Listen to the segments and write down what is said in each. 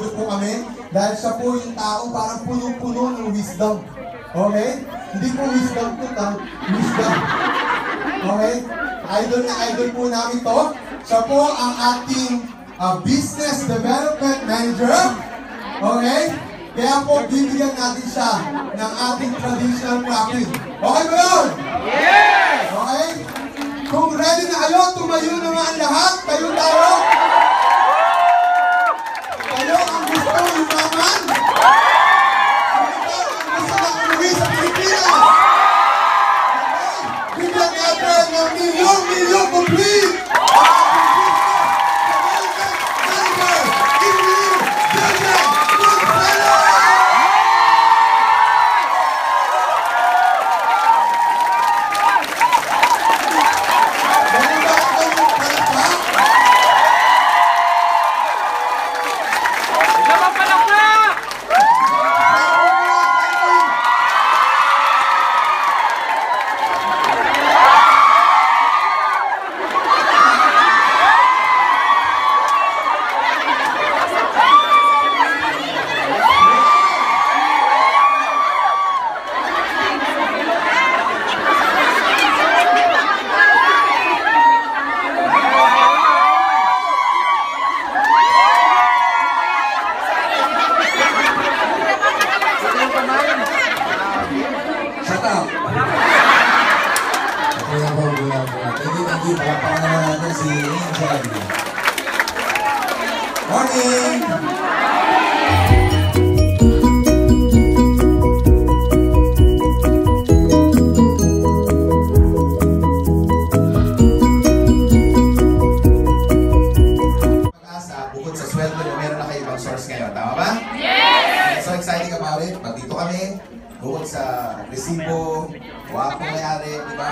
niyo po kami dahil siya po yung taong parang punong-puno ng wisdom. Okay? Hindi po wisdom to, wisdom. Okay? Idol na idol po namin to. Siya po ang ating business development manager. Okay? Kaya po, bibigyan natin siya ng ating traditional clapping. Okay ba yun? Yes! Okay? Kung ready na kayo, tumayo naman lahat. Tayo tayo. Kayo ang gusto yumaman. Kayo ang gusto na umuwi sa Pilipinas. Okay? Bigyan natin ng milyon complete. Palakpakan naman natin si Angel. Morning! Pag-asa, bukod sa sweldo nyo, meron na kayo ibang source ngayon. Tama ba? Yes! So exciting about it. Pag dito kami, bukod sa resibo, wala kong mayari, diba?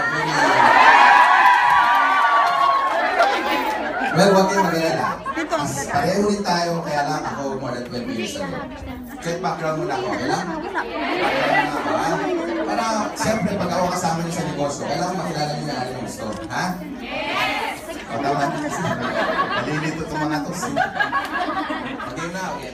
Well, huwag kayong mag-alala. Pareho rin tayo, kaya lang ako more than 12 years ago. Check background muna ako, okay lang? Para, siyempre, pag ako kasama niyo sa negosyo, kailangan makilala niyo na ano yung store. Ha? Yes! O, tama. Nalilito itong mga to. Okay na, okay.